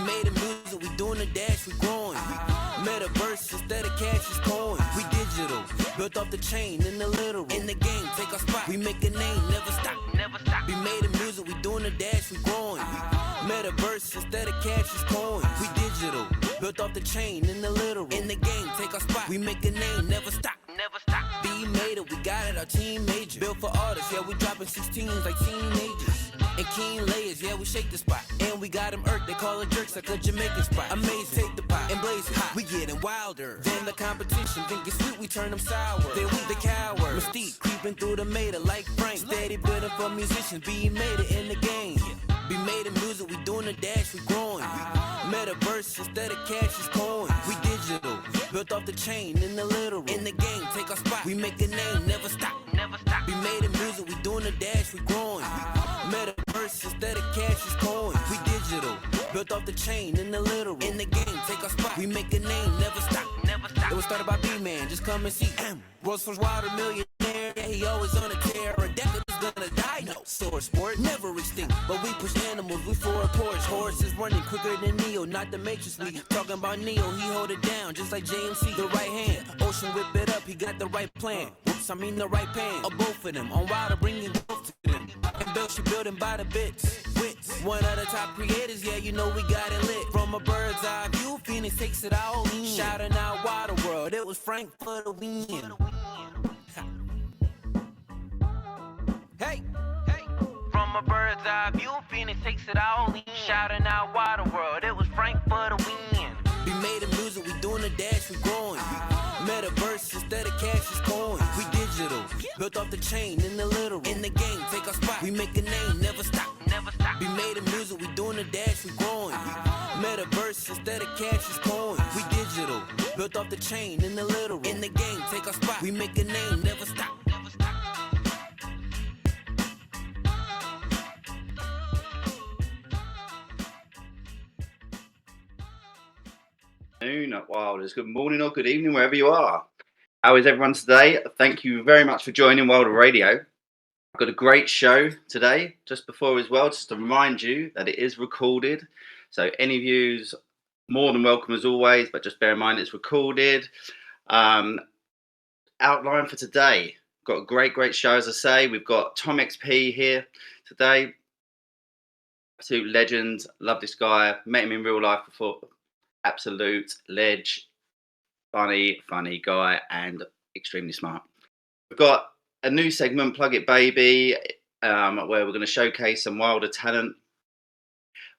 made the music, we doing the dash, we growing. Metaverse instead of cash is coins. We digital, built off the chain in the literal. In the game, take our spot. We make a name, never stop, never stop. We made the music, we doing the dash, we growing. Metaverse instead of cash is coins. We digital, built off the chain in the literal. In the game, take our spot. We make a name, never stop, never stop. B made it, we got it, our team major. Built for artists, yeah, we dropping 16s like teenagers. And keen layers, yeah, we shake the spot. And we got them irked, they call it jerks like a Jamaican spot. Amazing, take the pot and blaze it hot. We getting wilder than the competition. Think it's sweet, we turn them sour. Then we the cowards. Mystique creeping through the mater like Frank. Steady building for musicians, B made it in the game. We made the music, we doing the dash, we growing. Metaverse instead of cash is coins. We digital, built off the chain in the literal. In the game, take our spot. We make a name, never stop, never stop. We made the music, we doing the dash, we growing. Metaverse instead of cash is coins. We digital, built off the chain in the literal. In the game, take our spot. We make a name, never stop, never stop. It was started by B-Man, just come and see M. World's first wilder millionaire, yeah, he always on a tear. A decade is gonna die, no. Sword sport, never extinct, but we push animals, we for a Porsche. Horses running quicker than Neo, not the Matrix. We talking about Neo, he hold it down, just like JMC. The right hand, Ocean whip it up, he got the right plan. Whoops, I mean the right pan, or both of them. On Wilder, bringing growth to them. And Bill, she building by the bits. Wits, one of the top creators, yeah, you know we got it lit. From a bird's eye view, Phoenix takes it all in. Shouting out Wilderworld, it was Frank for the win. Hey, hey. From a bird's eye view, Phoenix takes it all in. Shouting out Wilderworld, it was Frank for the win. We made the music, we doing the dash, we growing. Metaverse instead of cash is coins. We digital, built off the chain in the literal. In the game, take our spot. We make a name, never stop, never stop. We made the music, we doing the dash, we growing. Metaverse instead of cash is coins. We digital, built off the chain in the literal. In the game, take our spot. We make a name, never stop, never stop. Afternoon, Wilders. Good morning or good evening, wherever you are. How is everyone today? Thank you very much for joining Wilder Radio. I've got a great show today. Just before as well, just to remind you that it is recorded. So any views, more than welcome as always, but just bear in mind it's recorded. Outline for today. Got a great show, as I say. We've got TomXP here today. Absolute legend. Love this guy. Met him in real life before. Absolute ledge, funny guy, and extremely smart. We've got a new segment, Plug It Baby, where we're going to showcase some Wilder talent.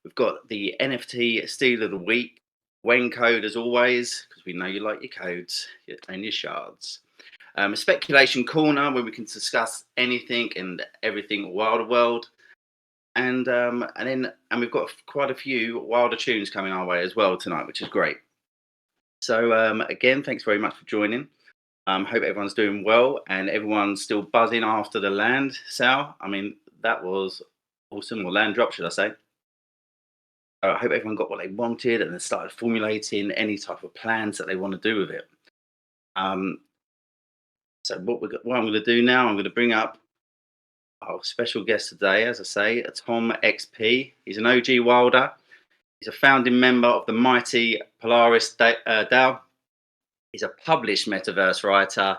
We've got the NFT Steal of the Week, Wayne code as always, because we know you like your codes and your shards. A speculation corner where we can discuss anything and everything Wilderworld. And we've got quite a few Wilder tunes coming our way as well tonight, which is great. So again, thanks very much for joining. Hope everyone's doing well and everyone's still buzzing after the land sale. I mean, that was awesome, or land drop, should I say. I hope everyone got what they wanted and they started formulating any type of plans that they want to do with it. So what I'm going to do now, I'm going to bring up our special guest today, as I say, TomXP. He's an OG Wilder. He's a founding member of the mighty Polaris DAO. He's a published metaverse writer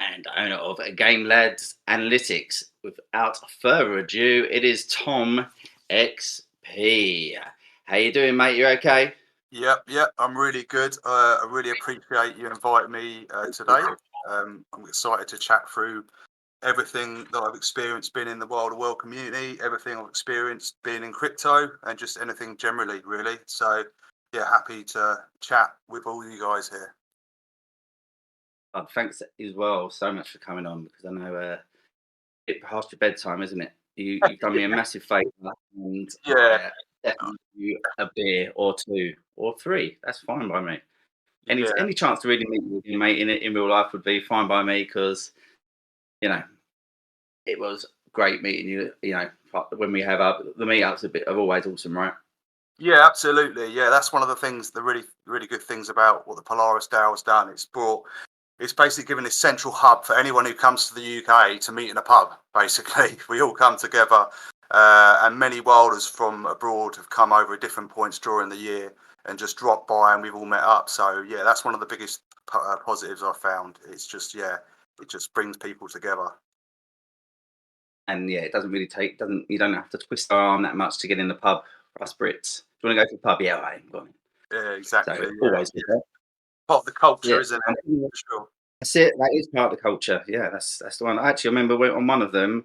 and owner of Game Lads Analytics. Without further ado, it is TomXP. How you doing, mate? You okay? Yep, I'm really good. I really appreciate you inviting me today. I'm excited to chat through everything that I've experienced being in the Wilderworld community, everything I've experienced being in crypto, and just anything generally, really. So, yeah, happy to chat with all you guys here. Thanks as well so much for coming on, because I know it's past your bedtime, isn't it? You've done me a massive favour, and definitely a beer or two or three. That's fine by me. Any chance to really meet you, mate, in real life would be fine by me, because you know it was great meeting you. You know, when we have the meetups, are always awesome, right? Yeah, absolutely. Yeah, that's one of the things, the really good things about what the Polaris DAO has done. It's basically given this central hub for anyone who comes to the UK to meet in a pub. Basically, we all come together And many wilders from abroad have come over at different points during the year and just dropped by, and we've all met up. So yeah, that's one of the biggest positives I've found. It's just, yeah, it just brings people together. And yeah, it doesn't really you don't have to twist our arm that much to get in the pub for us Brits. Do you want to go to the pub? Yeah, all right, go on. Yeah, So exactly. Yeah, always good there. part of the culture, Yeah, isn't I'm it? telling For sure. that's it. That is part of the culture. Yeah, that's the one. Actually, I remember on one of them,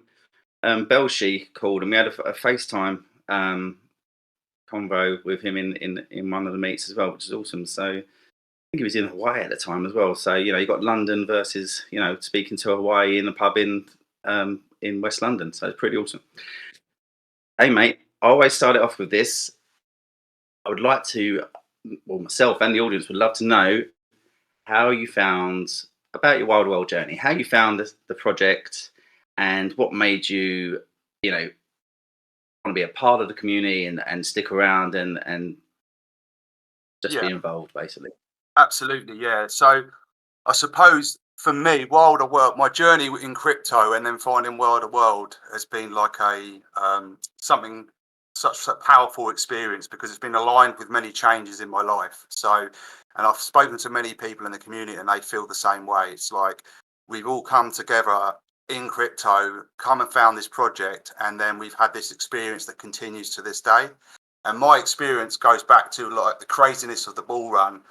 Belshi called and we had a FaceTime convo with him in one of the meets as well, which is awesome. So I think he was in Hawaii at the time as well. So you got London versus speaking to Hawaii in the pub in West London. So it's pretty awesome. Hey mate, I always start it off with this. I would like to, well, myself and the audience would love to know how you found about your Wilderworld journey, how you found the project, and what made you, want to be a part of the community and stick around and just Yeah, be involved, basically. absolutely. Yeah. So I suppose for me, Wilderworld, my journey in crypto and then finding Wilderworld has been like a something such a powerful experience because it's been aligned with many changes in my life. So, and I've spoken to many people in the community and they feel the same way. It's like we've all come together in crypto, come and found this project, and then we've had this experience that continues to this day. And my experience goes back to like the craziness of the bull run.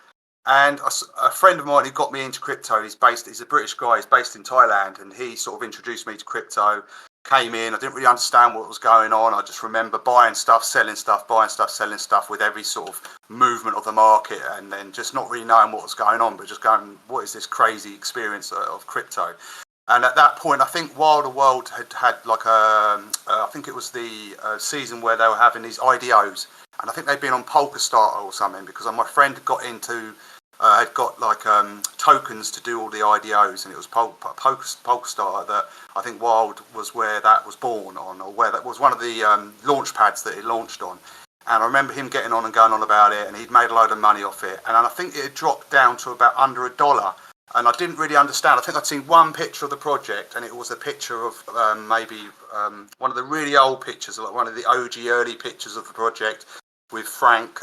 And a friend of mine who got me into crypto, he's a British guy, he's based in Thailand, and he sort of introduced me to crypto. Came in, I didn't really understand what was going on. I just remember buying stuff, selling stuff, buying stuff, selling stuff with every sort of movement of the market, and then just not really knowing what was going on, but just going, what is this crazy experience of crypto? And at that point, I think Wilderworld had like I think it was the season where they were having these IDOs, and I think they'd been on Polkastarter or something because my friend had got like tokens to do all the IDOs, and it was Polkastarter that I think Wild was where that was born on, or where that was one of the launch pads that it launched on. And I remember him getting on and going on about it, and he'd made a load of money off it. And I think it had dropped down to about under $1. And I didn't really understand. I think I'd seen one picture of the project, and it was a picture of maybe one of the really old pictures, like one of the OG early pictures of the project with Frank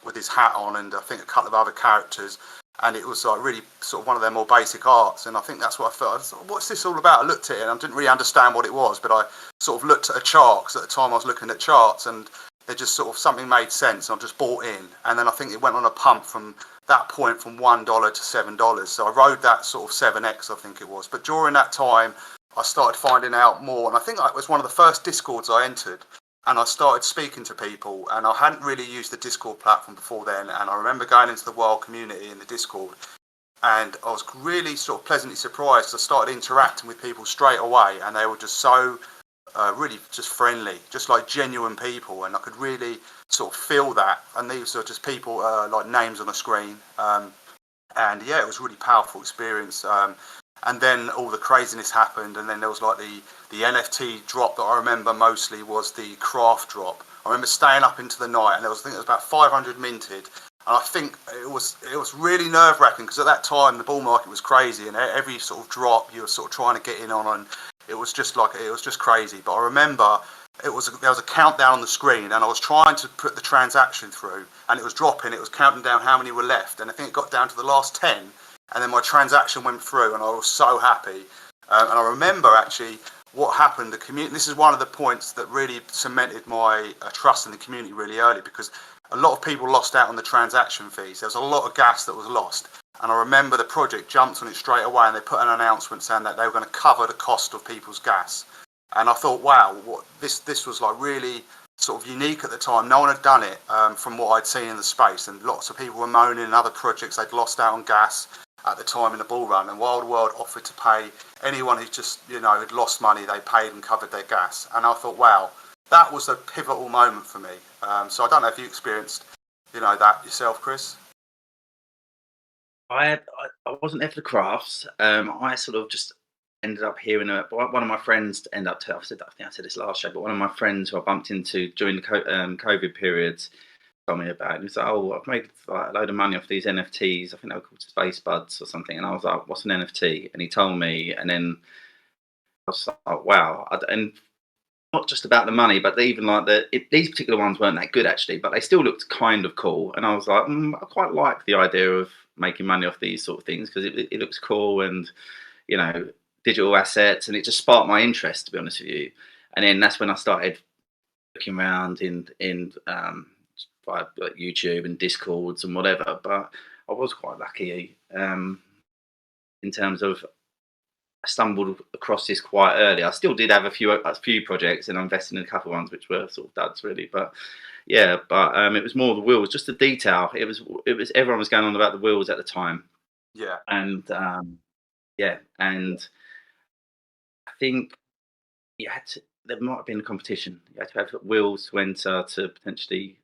with his hat on, and I think a couple of other characters. And it was like really sort of one of their more basic arts. And I think that's what I felt. I thought, what's this all about? I looked at it and I didn't really understand what it was, but I sort of looked at a chart, because at the time I was looking at charts, and it just sort of something made sense. And I just bought in. And then I think it went on a pump from that point from $1 to $7. So I rode that sort of 7x, I think it was. But during that time, I started finding out more. And I think it was one of the first Discords I entered. And I started speaking to people. And I hadn't really used the Discord platform before then. And I remember going into the Wild community in the Discord. And I was really sort of pleasantly surprised. I started interacting with people straight away. And they were just so really just friendly, just like genuine people, and I could really sort of feel that. And these are just people like names on a screen, and yeah, it was a really powerful experience. And then all the craziness happened, and then there was like the NFT drop that I remember mostly was the craft drop. I remember staying up into the night, and I think it was about 500 minted. And I think it was really nerve wracking because at that time the bull market was crazy, and every sort of drop you were sort of trying to get in on, and it was just crazy. But I remember there was a countdown on the screen, and I was trying to put the transaction through, and it was dropping. It was counting down how many were left, and I think it got down to the last 10, and then my transaction went through, and I was so happy. And I remember actually what happened. The community. This is one of the points that really cemented my trust in the community really early, because a lot of people lost out on the transaction fees. There was a lot of gas that was lost. And I remember the project jumped on it straight away, and they put an announcement saying that they were going to cover the cost of people's gas. And I thought, wow, this was like really sort of unique at the time. No one had done it from what I'd seen in the space. And lots of people were moaning in other projects they'd lost out on gas at the time in the bull run. And Wilderworld offered to pay anyone who just, had lost money, they paid and covered their gas. And I thought, wow, that was a pivotal moment for me. So I don't know if you experienced, that yourself, Chris. I wasn't there for the crafts. I sort of just ended up hearing one of my friends I think I said this last show, but one of my friends who I bumped into during the COVID period told me about it. He was like, "Oh, I've made like a load of money off these NFTs. I think they were called Space Buds or something." And I was like, "What's an NFT?" And he told me, and then I was like, "Wow!" And not just about the money, but even like these particular ones weren't that good actually, but they still looked kind of cool. And I was like, I quite like the idea of making money off these sort of things because it looks cool and digital assets, and it just sparked my interest, to be honest with you. And then that's when I started looking around in by like YouTube and Discords and whatever. But I was quite lucky in terms of I stumbled across this quite early. I still did have a few projects, and I invested in a couple of ones which were sort of duds, really. But yeah, it was more the wheels, just the detail. It was everyone was going on about the wheels at the time, Yeah. and and I think you had to. There might have been a competition. You had to have wheels to enter to potentially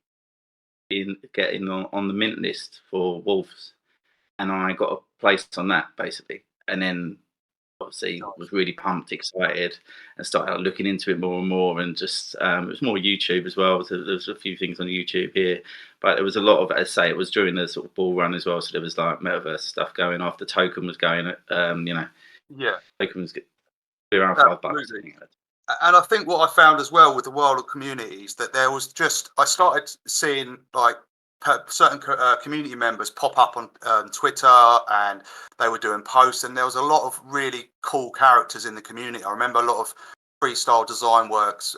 get in on the mint list for Wolves, and I got a place on that basically, and then obviously was really pumped, excited, and started looking into it more and more. And just it was more YouTube as well. So there was a few things on YouTube here, but there was a lot of, as I say, it was during the sort of bull run as well. So there was like metaverse stuff going after Token was going. Yeah. Token was around $5. Absolutely. And I think what I found as well with the world of communities, that there was I started seeing like certain community members pop up on Twitter, and they were doing posts, and there was a lot of really cool characters in the community. I remember a lot of Freestyle Design Works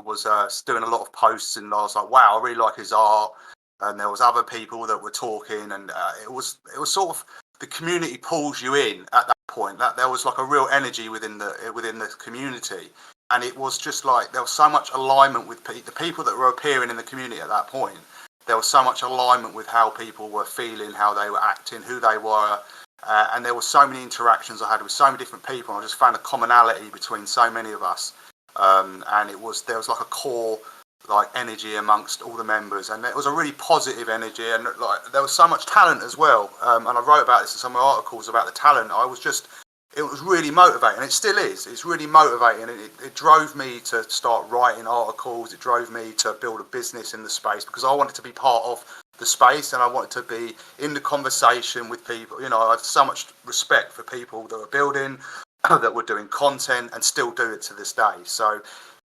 was doing a lot of posts, and I was like, wow, I really like his art. And there was other people that were talking, and it was sort of, the community pulls you in at that point. That there was like a real energy within the community, and it was just like there was so much alignment with the people that were appearing in the community at that point. There was so much alignment with how people were feeling, how they were acting, who they were, and there were so many interactions I had with so many different people. And I just found a commonality between so many of us, and there was like a core like energy amongst all the members, and it was a really positive energy, and like there was so much talent as well. And I wrote about this in some of my articles about the talent. It was really motivating. It still is. It's really motivating. It drove me to start writing articles. It drove me to build a business in the space because I wanted to be part of the space, and I wanted to be in the conversation with people. I have so much respect for people that are building, that were doing content, and still do it to this day. So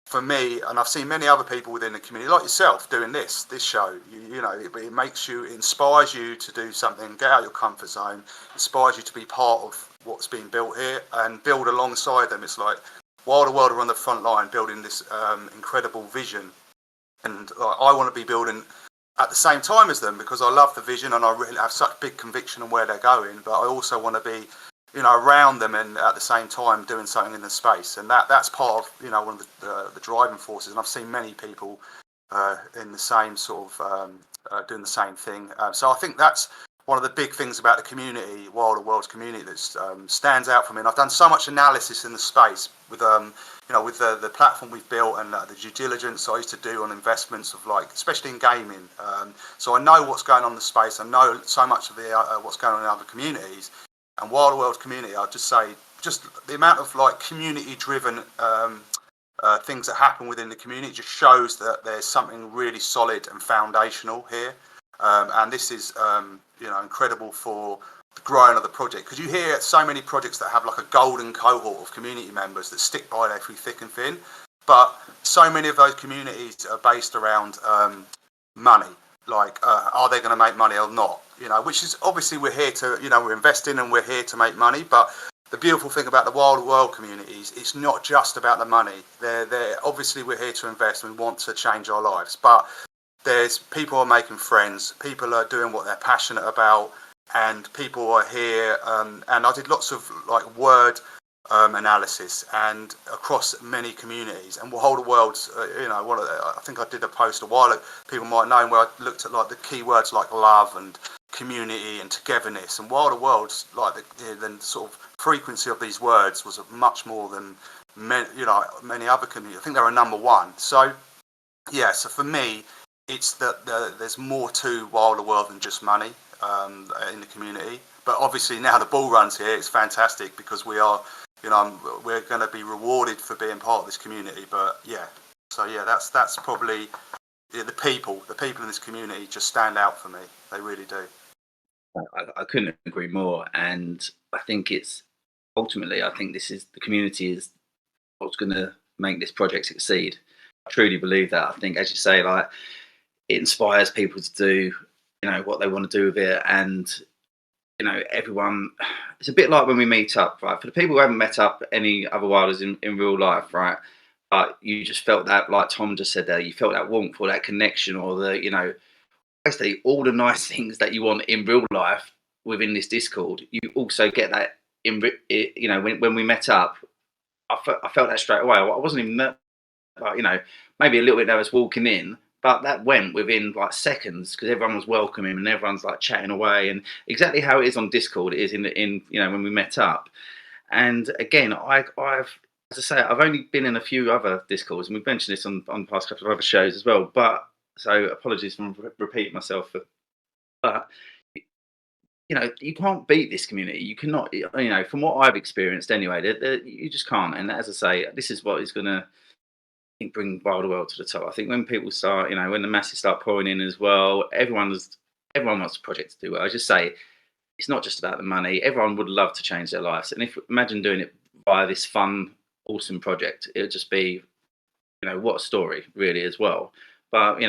for me, and I've seen many other people within the community, like yourself, doing this show. It makes you, it inspires you to do something, get out of your comfort zone, inspires you to be part of what's being built here and build alongside them. It's like Wilderworld are on the front line building this incredible vision, and I want to be building at the same time as them because I love the vision and I really have such big conviction on where they're going. But I also want to be around them and at the same time doing something in the space, and that's part of one of the driving forces. And I've seen many people in the same sort of doing the same thing. So I think that's one of the big things about the community, Wilderworld's community, that stands out for me. And I've done so much analysis in the space with with the platform we've built and the due diligence I used to do on investments of especially in gaming. So I know what's going on in the space. I know so much of the what's going on in other communities. And Wilderworld community, I'd just say, just the amount of community-driven things that happen within the community just shows that there's something really solid and foundational here. And this is, incredible for the growing of the project, because you hear so many projects that have a golden cohort of community members that stick by there through thick and thin, but so many of those communities are based around money. Are they going to make money or not? Which is obviously we're here to, we're investing and we're here to make money. But the beautiful thing about the Wilderworld communities, it's not just about the money. They're obviously we're here to invest and want to change our lives. But there's people are making friends, people are doing what they're passionate about, and people are here. And I did lots of word analysis and across many communities, and Wilderworld's I think I did a post a while ago, people might know, where I looked at the keywords like love and community and togetherness, and Wilderworld's the sort of frequency of these words was much more than many other communities. I think they were number one. So yeah, so for me it's that there's more to Wilderworld than just money in the community. But obviously now the bull runs here, it's fantastic because we are we're going to be rewarded for being part of this community. But yeah, so yeah, that's probably the people in this community just stand out for me. They really do. I couldn't agree more, and I think it's ultimately, I think this is the community is what's going to make this project succeed. I truly believe that. I think, as you say, like, it inspires people to do, what they want to do with it. And, everyone, it's a bit like when we meet up, right? For the people who haven't met up any other wilders in real life, right? But you just felt that, like Tom just said there, you felt that warmth or that connection or basically all the nice things that you want in real life within this Discord. You also get that when we met up. I felt that straight away. I wasn't even nervous, maybe a little bit nervous walking in, but that went within like seconds because everyone was welcoming and everyone's like chatting away, and exactly how it is on Discord, it is in when we met up. And again, I've, as I say, I've only been in a few other Discords, and we've mentioned this on the past couple of other shows as well. But so apologies for repeating myself, but you can't beat this community. You cannot, from what I've experienced anyway, you just can't. And as I say, this is what is going to bring Wilderworld to the top. I think when people start, when the masses start pouring in as well, everyone wants the project to do well. I just say, it's not just about the money. Everyone would love to change their lives. And imagine doing it via this fun, awesome project. It would just be, what a story really as well. But,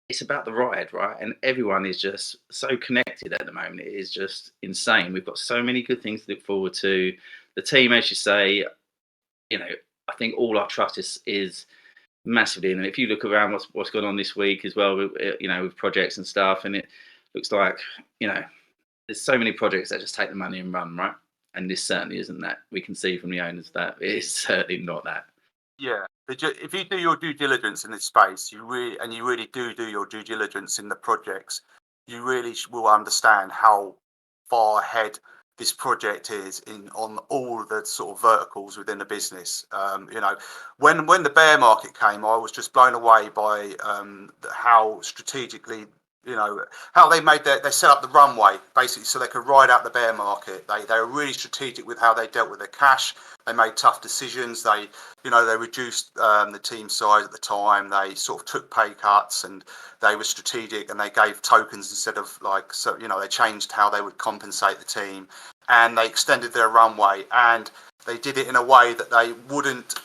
it's about the ride, right? And everyone is just so connected at the moment. It is just insane. We've got so many good things to look forward to. The team, as you say, I think all our trust is massively in. And if you look around what's going on this week as well, with projects and stuff, and it looks like, there's so many projects that just take the money and run, right? And this certainly isn't that. We can see from the owners that it is certainly not that. Yeah, if you do your due diligence in this space, you really do your due diligence in the projects, you really will understand how far ahead this project is on all the sort of verticals within the business. When the bear market came, I was just blown away by how strategically, how they set up the runway basically so they could ride out the bear market. They were really strategic with how they dealt with their cash. They made tough decisions. They reduced the team size at the time. They sort of took pay cuts, and they were strategic, and they gave tokens instead of they changed how they would compensate the team, and they extended their runway, and they did it in a way that they wouldn't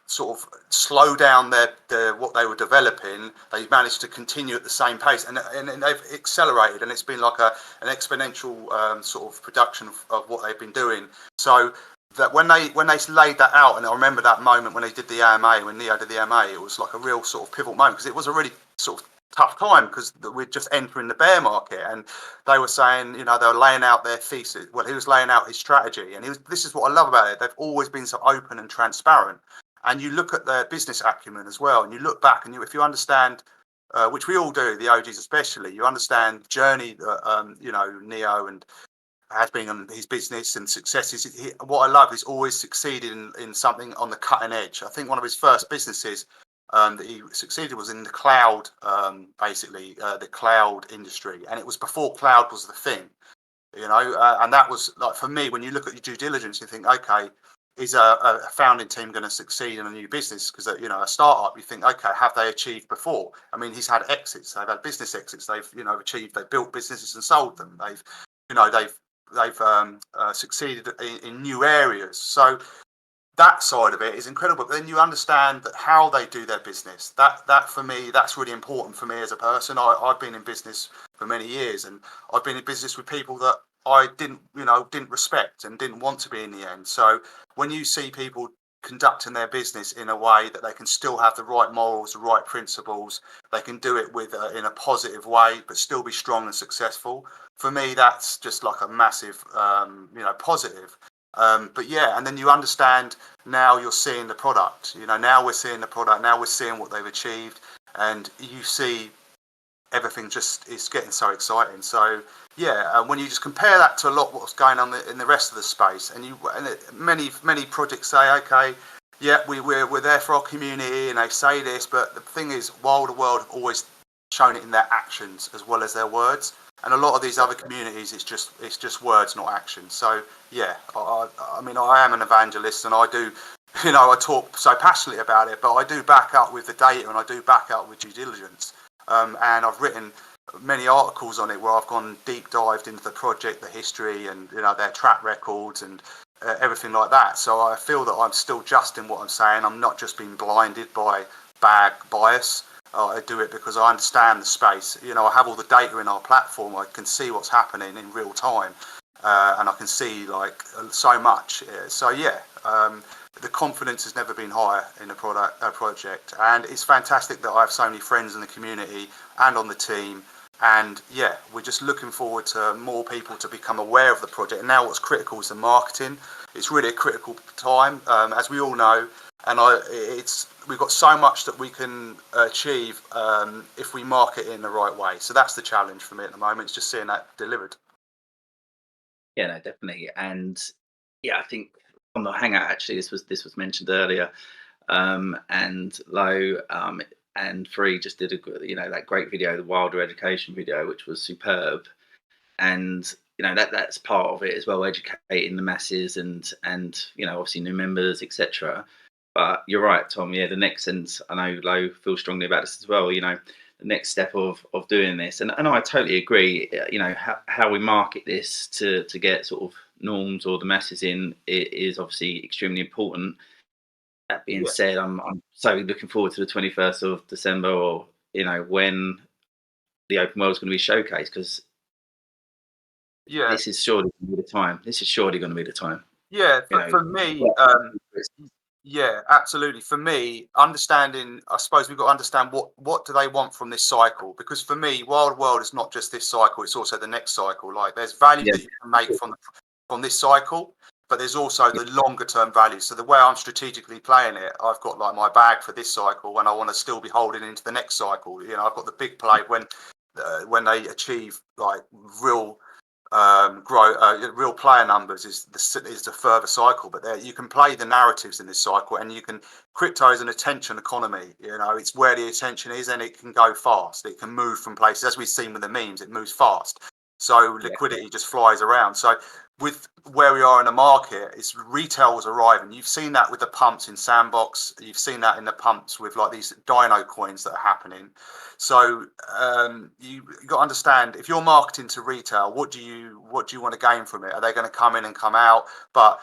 sort of slow down what they were developing. They managed to continue at the same pace, and they've accelerated, and it's been like an exponential sort of production of what they've been doing. So that when they laid that out, and I remember that moment when they did the AMA, when Neo did the AMA, it was like a real sort of pivotal moment because it was a really sort of tough time because we're just entering the bear market, and they were saying, they were laying out their thesis. Well, he was laying out his strategy, and this is what I love about it. They've always been so open and transparent. And you look at their business acumen as well, and you look back, and if you understand, which we all do, the OGs especially, you understand the journey that Neo and has been on his business and successes. What I love is always succeeded in something on the cutting edge. I think one of his first businesses that he succeeded was in the cloud, basically the cloud industry, and it was before cloud was the thing, and that was like, for me, when you look at your due diligence, you think, okay, is a founding team going to succeed in a new business? Because a startup, you think, okay, have they achieved before? I mean, he's had exits. They've had business exits. They've achieved. They've built businesses and sold them. They've succeeded in new areas. So that side of it is incredible. But then you understand that how they do their business. That for me, that's really important for me as a person. I've been in business for many years, and I've been in business with people that I didn't respect and didn't want to be in the end. So when you see people conducting their business in a way that they can still have the right morals, the right principles, they can do it with in a positive way, but still be strong and successful. For me, that's just like a massive, positive. But yeah, and then you understand, now you're seeing the product. Now we're seeing the product. Now we're seeing what they've achieved, and you see everything just is getting so exciting. So yeah, when you just compare that to a lot what's going on in the rest of the space, and many projects say, okay, yeah, we're there for our community, and they say this, but the thing is, Wilderworld have always shown it in their actions as well as their words. And a lot of these other communities, it's just words, not action. So yeah, I mean, I am an evangelist, and I do, I talk so passionately about it, but I do back up with the data, and I do back up with due diligence. And I've written many articles on it where I've gone deep dived into the project, the history, and their track records, and everything like that. So I feel that I'm still just in what I'm saying. I'm not just being blinded by bag bias. I do it because I understand the space. You know, I have all the data in our platform. I can see what's happening in real time, and I can see like so much. So yeah, the confidence has never been higher in a project, and it's fantastic that I have so many friends in the community and on the team. And yeah, we're just looking forward to more people to become aware of the project. And now what's critical is the marketing. It's really a critical time, as we all know. And we've got so much that we can achieve if we market it in the right way. So that's the challenge for me at the moment. It's just seeing that delivered. Yeah, no, definitely. And yeah, I think on the Hangout, actually, this was mentioned earlier, and Low and Free just did that great video, the Wilder education video, which was superb. And that's part of it as well, educating the masses and obviously new members, etc. But you're right, Tom. Yeah, the next, and I know Low feels strongly about this as well. The next step of doing this, and I totally agree. How we market this to get sort of norms or the masses in is obviously extremely important. That being said, I'm so looking forward to the 21st of December, or when the open world is going to be showcased, because this is surely going to be the time. This is surely going to be the time. Yeah, for me, yeah, absolutely. For me, understanding, I suppose we've got to understand what do they want from this cycle? Because for me, Wild World is not just this cycle; it's also the next cycle. Like, there's value that you can make from this cycle, but there's also the longer term value. So the way I'm strategically playing it, I've got like my bag for this cycle, and I want to still be holding into the next cycle. I've got the big play when they achieve like real real player numbers is the further cycle. But there you can play the narratives in this cycle, and you can, crypto is an attention economy. It's where the attention is, and it can go fast. It can move from places, as we've seen with the memes. It moves fast, so liquidity just flies around. So with where we are in the market, it's retail was arriving. You've seen that with the pumps in Sandbox. You've seen that in the pumps with like these Dino coins that are happening. So you got to understand, if you're marketing to retail, what do you want to gain from it? Are they going to come in and come out? But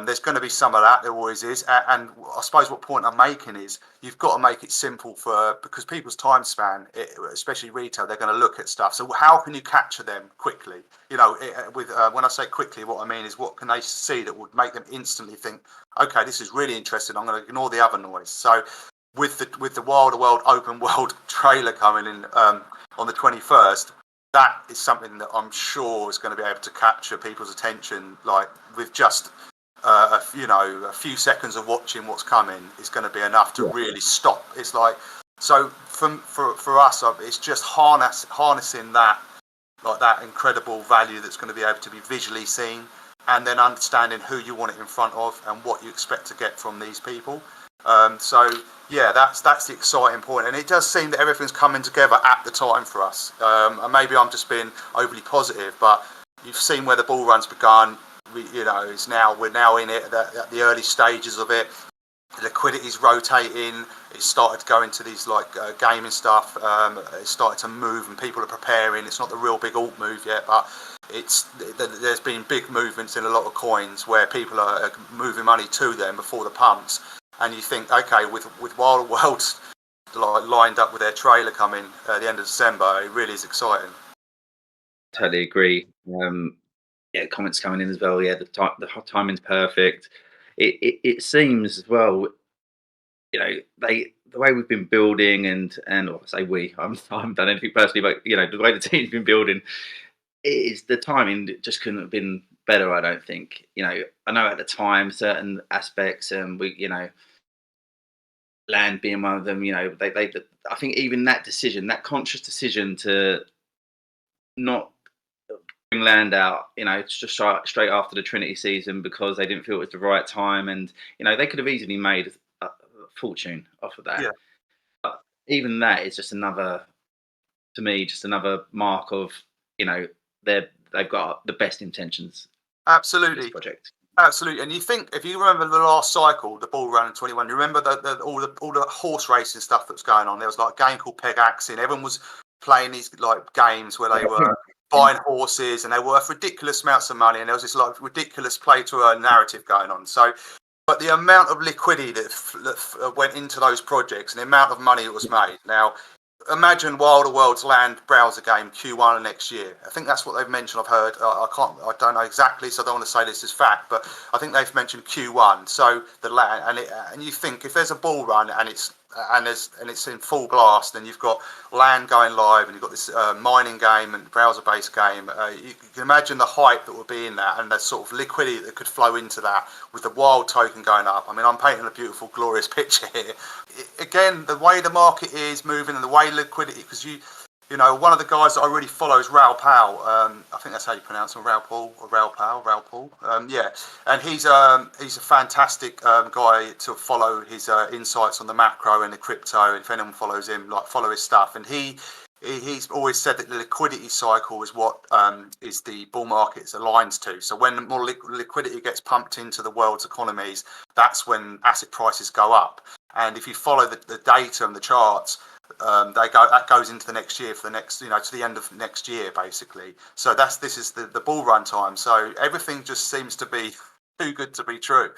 there's going to be some of that. There always is. And I suppose what point I'm making is you've got to make it simple because people's time span, especially retail, they're going to look at stuff. So how can you capture them quickly? When I say quickly, what I mean is what can they see that would make them instantly think, okay, this is really interesting. I'm going to ignore the other noise. So with the Wilderworld open world trailer coming in on the 21st, that is something that I'm sure is going to be able to capture people's attention, like with just a few seconds of watching what's coming is going to be enough to really stop. It's like, so for us, it's just harnessing that, like that incredible value that's going to be able to be visually seen, and then understanding who you want it in front of and what you expect to get from these people. So yeah, that's the exciting point, and it does seem that everything's coming together at the time for us. And maybe I'm just being overly positive, but you've seen where the ball run's begun. We're now in it at the early stages of it. The liquidity's rotating. It started to go into these like gaming stuff. It started to move, and people are preparing. It's not the real big alt move yet, but there's been big movements in a lot of coins where people are moving money to them before the pumps. And you think, okay, with Wild Worlds like lined up with their trailer coming at the end of December, it really is exciting. Totally agree. Comments coming in as well. Yeah, the timing's perfect. It seems as well. The way we've been building and or I say we, I haven't done anything personally, but the way the team's been building, is the timing just couldn't have been better. I don't think. I know at the time certain aspects, and land being one of them. I think even that decision, that conscious decision to not bring land out, it's just straight after the Trinity season because they didn't feel it was the right time, and they could have easily made a fortune off of that. Yeah. But even that is just another mark of they've got the best intentions. Absolutely. This project. Absolutely. And you think, if you remember the last cycle, the Bull Run in 21, you remember all the horse racing stuff that was going on. There was like a game called Peg Axing. Everyone was playing these like games where they were buying horses, and they're worth ridiculous amounts of money, and there was this like ridiculous play to earn narrative going on. So, but the amount of liquidity that went into those projects and the amount of money that was made. Now, imagine Wilderworld's land browser game Q1 of next year. I think that's what they've mentioned. I've heard. I don't know exactly, so I don't want to say this is fact, but I think they've mentioned Q1. So the land, and you think if there's a bull run and it's in full blast, and you've got land going live, and you've got this mining game and browser-based game, you can imagine the hype that would be in that, and the sort of liquidity that could flow into that with the wild token going up. I mean, I'm painting a beautiful, glorious picture here. Again, the way the market is moving and the way liquidity, because you know, one of the guys that I really follow is Raoul Pal. I think that's how you pronounce him, Raoul Paul. Yeah, and he's a fantastic guy to follow his insights on the macro and the crypto. And if anyone follows him, like, follow his stuff. And he's always said that the liquidity cycle is what is the bull market's aligned to. So when more liquidity gets pumped into the world's economies, that's when asset prices go up. And if you follow the data and the charts, that goes into the next year, for the next, you know, to the end of next year, basically. So this is the bull run time. So everything just seems to be too good to be true.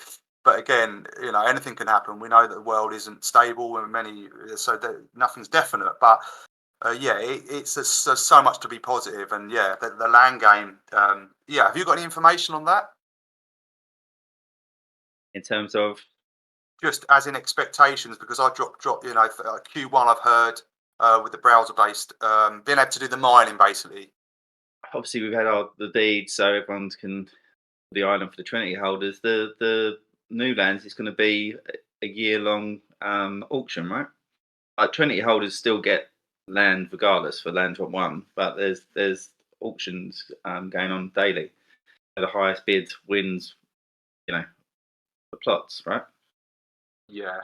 But again, you know, anything can happen. We know that the world isn't stable, and so nothing's definite. But yeah, it's there's so much to be positive. And yeah, the land game. Yeah, have you got any information on that? In terms of, Just as in expectations, because I dropped, you know, Q1 I've heard with the browser-based, being able to do the mining, basically. obviously we've had the deed, so everyone can the island for the Trinity holders. The new lands is going to be a year-long auction, right? Like, Trinity holders still get land regardless for Land Drop 1, but there's auctions going on daily. The highest bid wins, you know, the plots, right? Yeah,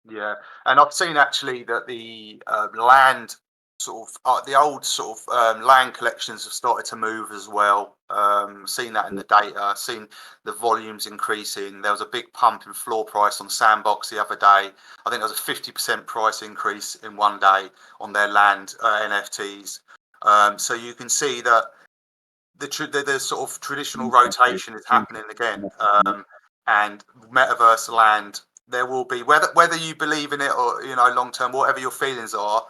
yeah. And I've seen actually that the land sort of the old sort of land collections have started to move as well. Seen that in the data, seen the volumes increasing. There was a big pump in floor price on Sandbox the other day. I think there was a 50% price increase in one day on their land NFTs. So you can see that the sort of traditional rotation is happening again. And metaverse land, there will be, whether you believe in it or, you know, long term, whatever your feelings are,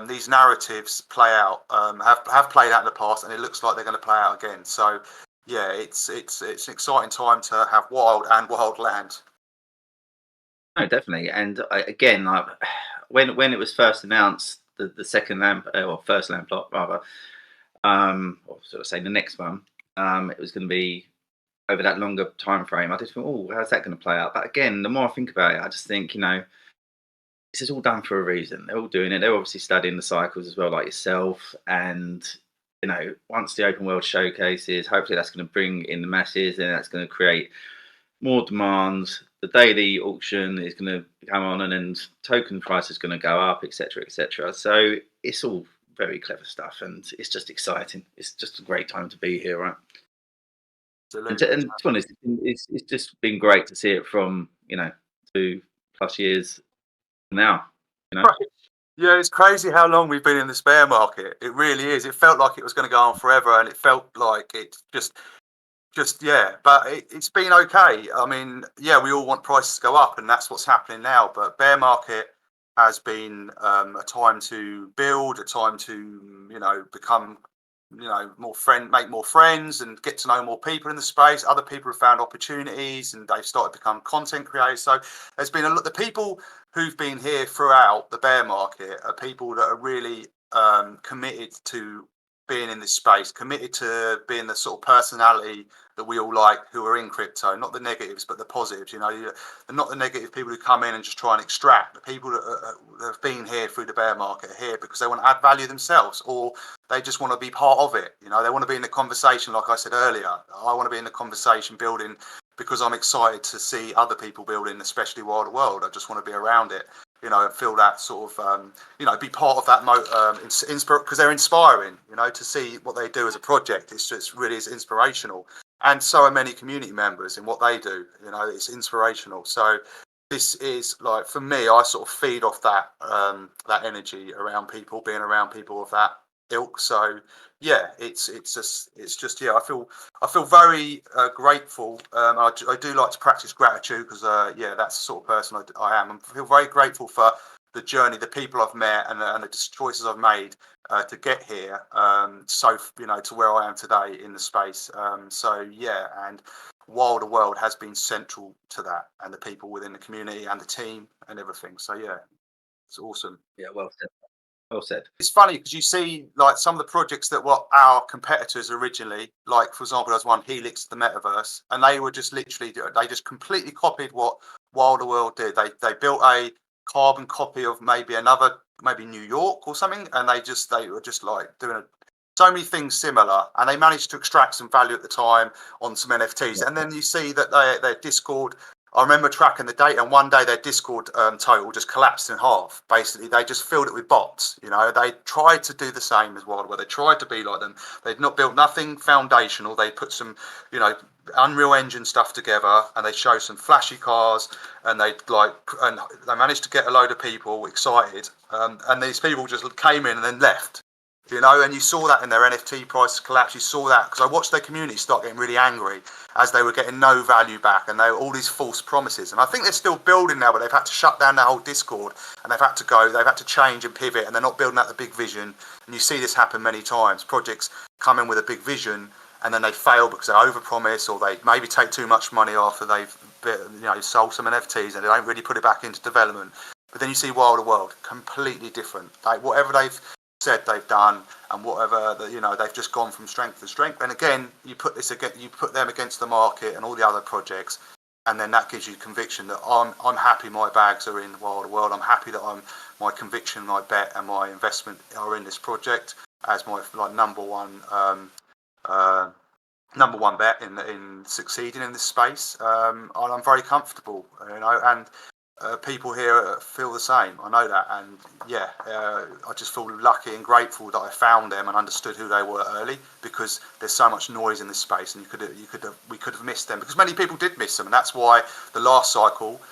these narratives play out, have played out in the past, and it looks like they're going to play out again. So yeah, it's an exciting time to have wild land. No, definitely. And again, like, when it was first announced, the second land, or first land plot rather, or sort of say the next one, it was going to be over that longer time frame. I just thought, oh, how's that going to play out? But again, the more I think about it, I just think, you know, this is all done for a reason. They're all doing it. They're obviously studying the cycles as well, like yourself. And, you know, once the open world showcases, hopefully that's going to bring in the masses, and that's going to create more demands. The daily auction is going to come on, and then token price is going to go up, etc., etc. So it's all very clever stuff, and it's just exciting. It's just a great time to be here, right? And to be honest, it's just been great to see it from, you know, 2+ years now, you know. Right. Yeah, it's crazy how long we've been in the bear market. It really is. It felt like it was going to go on forever, and it felt like it just yeah. But it's been okay. I mean, yeah, we all want prices to go up, and that's what's happening now. But bear market has been a time to build, a time to, you know, become, you know, make more friends and get to know more people in the space. Other people have found opportunities, and they've started to become content creators. So there's been a lot. The people who've been here throughout the bear market are people that are really committed to being in this space, committed to being the sort of personality that we all like, who are in crypto, not the negatives, but the positives. You know, not the negative people who come in and just try and extract. The people that have been here through the bear market are here because they want to add value themselves, or they just want to be part of it. You know, they want to be in the conversation. Like I said earlier, I want to be in the conversation building because I'm excited to see other people building, especially Wilderworld. I just want to be around it, you know, and feel that sort of, you know, be part of that because they're inspiring, you know, to see what they do as a project. It's just really is inspirational. And so are many community members in what they do, you know, it's inspirational. So this is, like, for me, I sort of feed off that, that energy around people, being around people of that ilk. So yeah, it's just yeah. I feel very grateful. I do like to practice gratitude because yeah, that's the sort of person I am. I feel very grateful for the journey, the people I've met, and the choices I've made to get here. So you know, to where I am today in the space. So yeah, and Wilder World has been central to that, and the people within the community and the team and everything. So yeah, it's awesome. Yeah, well said. Well said. It's funny because you see like some of the projects that were our competitors originally, like for example, there's one Helix, the Metaverse, and they were just literally they just completely copied what Wilder World did. They built a carbon copy of maybe New York or something, and they were just like doing so many things similar, and they managed to extract some value at the time on some NFTs. Yeah. And then you see that their Discord. I remember tracking the data, and one day their Discord total just collapsed in half. Basically, they just filled it with bots. You know, they tried to do the same as Wildware. They tried to be like them. They'd not built nothing foundational. They put some, you know, Unreal Engine stuff together, and they showed some flashy cars, and they managed to get a load of people excited. And these people just came in and then left. You know, and you saw that in their NFT prices collapse. You saw that because I watched their community start getting really angry as they were getting no value back, and they were all these false promises. And I think they're still building now, but they've had to shut down their whole Discord, and they've had to change and pivot, and they're not building out the big vision. And you see this happen many times. Projects come in with a big vision, and then they fail because they overpromise, or they maybe take too much money after they've sold some NFTs, and they don't really put it back into development. But then you see Wilder World, completely different. Like whatever they've said they've done, and whatever they've just gone from strength to strength. And again, you put them against the market and all the other projects, and then that gives you conviction that I'm happy my bags are in the Wilder World. I'm happy that my conviction, my bet, and my investment are in this project as my number one bet in succeeding in this space. And I'm very comfortable, and people here feel the same. I know that, and yeah, I just feel lucky and grateful that I found them and understood who they were early, because there's so much noise in this space, and we could have missed them, because many people did miss them, and that's why the last cycle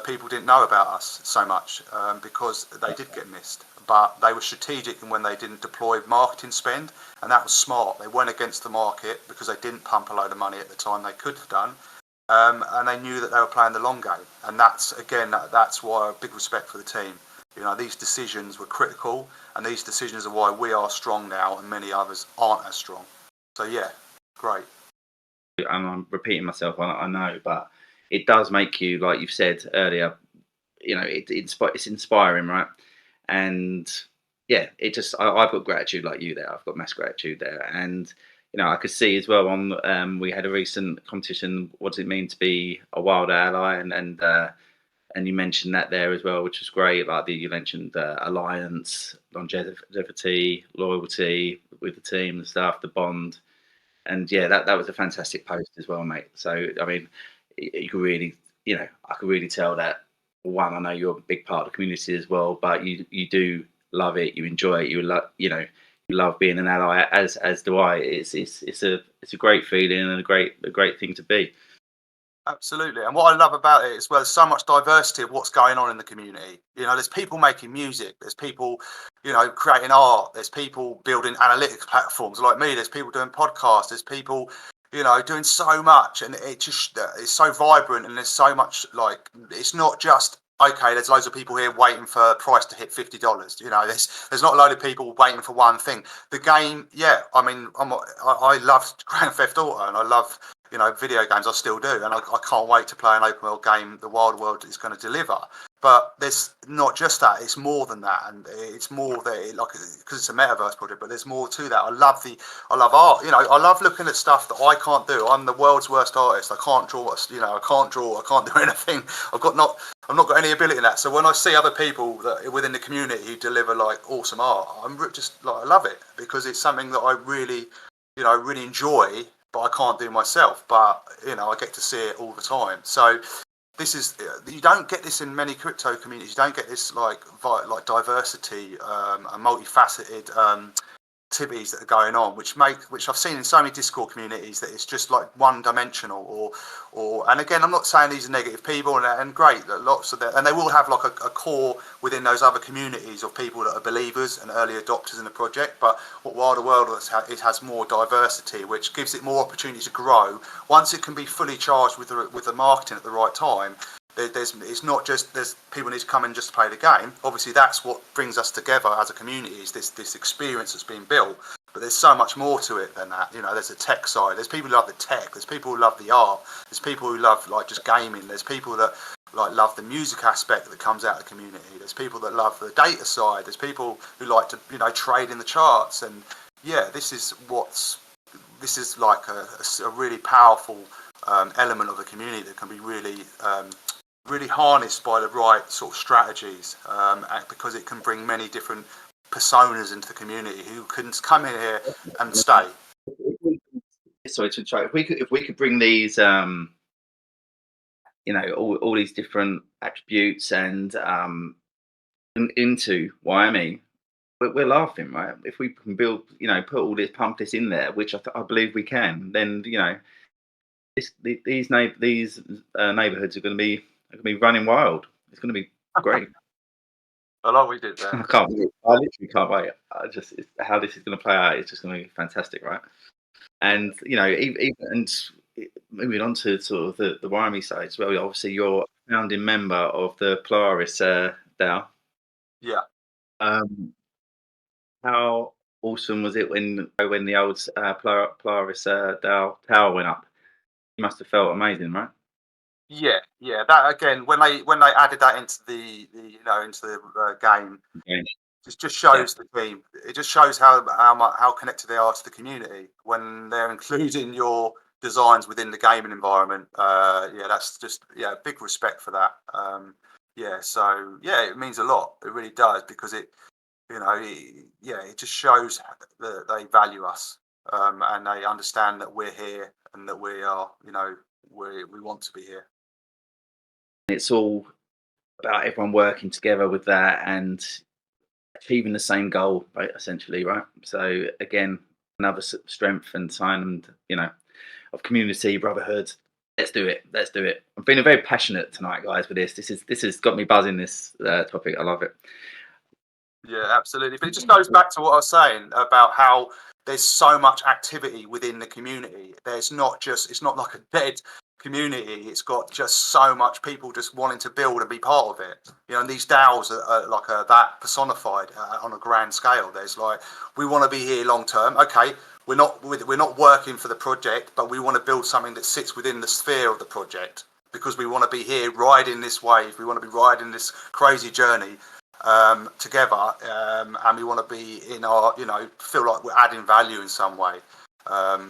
people didn't know about us so much, because they did get missed. But they were strategic in when they didn't deploy marketing spend, and that was smart. They went against the market because they didn't pump a load of money at the time they could have done. And they knew that they were playing the long game, and that's why big respect for the team. You know, these decisions were critical, and these decisions are why we are strong now, and many others aren't as strong. So yeah, great. And I'm repeating myself, I know, but it does make you, like you've said earlier, it's inspiring, right? And yeah, I've got gratitude like you there. I've got mass gratitude there, and I could see as well on we had a recent competition. What does it mean to be a Wilder ally? And you mentioned that there as well, which was great. Like you mentioned alliance, longevity, loyalty with the team and stuff, the bond, and yeah, that was a fantastic post as well, mate. So I mean, you could really, I could really tell that. One, I know you're a big part of the community as well, but you do love it, you enjoy it, you love being an ally, as do I. It's a great feeling and a great thing to be. Absolutely. And what I love about it is, well, there's so much diversity of what's going on in the community. There's people making music, there's people, creating art, there's people building analytics platforms like me, there's people doing podcasts, there's people, doing so much, and it's so vibrant, and there's so much, it's not just, okay, there's loads of people here waiting for a price to hit $50. There's not a load of people waiting for one thing. The game, yeah, I mean, I love Grand Theft Auto, and I love video games. I still do, and I can't wait to play an open world game the Wild World is going to deliver. But there's not just that; it's more than that, and it's more that because it's a metaverse project. But there's more to that. I love art. I love looking at stuff that I can't do. I'm the world's worst artist. I can't draw. I can't draw. I can't do anything. I've not got any ability in that. So when I see other people that within the community who deliver awesome art, I'm just I love it, because it's something that I really, really enjoy. But I can't do myself. But I get to see it all the time. So this is, you don't get this in many crypto communities. You don't get this like diversity, a multifaceted activities that are going on, which I've seen in so many Discord communities, that it's just like one dimensional, and again, I'm not saying these are negative people, and great, lots of that, and they will have like a core within those other communities of people that are believers and early adopters in the project. But what Wilderworld has more diversity, which gives it more opportunity to grow once it can be fully charged with the marketing at the right time. It's not just there's people need to come in just to play the game. Obviously, that's what brings us together as a community, is this experience that's being built. But there's so much more to it than that. You know, there's a tech side. There's people who love the tech. There's people who love the art. There's people who love like just gaming. There's people that like love the music aspect that comes out of the community. There's people that love the data side. There's people who like to trade in the charts. And yeah, this is like a really powerful element of the community that can be really harnessed by the right sort of strategies, because it can bring many different personas into the community who can come in here and stay. Sorry to try. If we could bring these, all these different attributes and into Wyoming, we're laughing, right? If we can build, put all this, pump this in there, which I believe we can, then these neighborhoods are going to be running wild. It's going to be great. I like what we did there. I literally can't wait. How this is going to play out. It's just going to be fantastic, right? And even moving on to sort of the Wyoming side as well. Obviously, you're a founding member of the Polaris DAO. Yeah. How awesome was it when the old Polaris DAO tower went up? You must have felt amazing, right? Yeah. That again, when they added that into the game, it just shows the team. It just shows how connected they are to the community when they're including your designs within the gaming environment. That's just big respect for that. So it means a lot. It really does, because it just shows that they value us, and they understand that we're here and that we are, we want to be here. It's all about everyone working together with that and achieving the same goal, right, essentially, right? So again, another strength and sign, and of community, brotherhood. Let's do it. I'm feeling very passionate tonight, guys, with this. This has got me buzzing, this topic. I love it. Yeah, absolutely. But it just goes back to what I was saying about how there's so much activity within the community. It's not like a dead community. It's got just so much people just wanting to build and be part of it. And these DAOs are like that personified on a grand scale. There's like, we want to be here long term. Okay, we're not working for the project, but we want to build something that sits within the sphere of the project, because we want to be here riding this wave. We want to be riding this crazy journey together, and we want to be in our, feel like we're adding value in some way.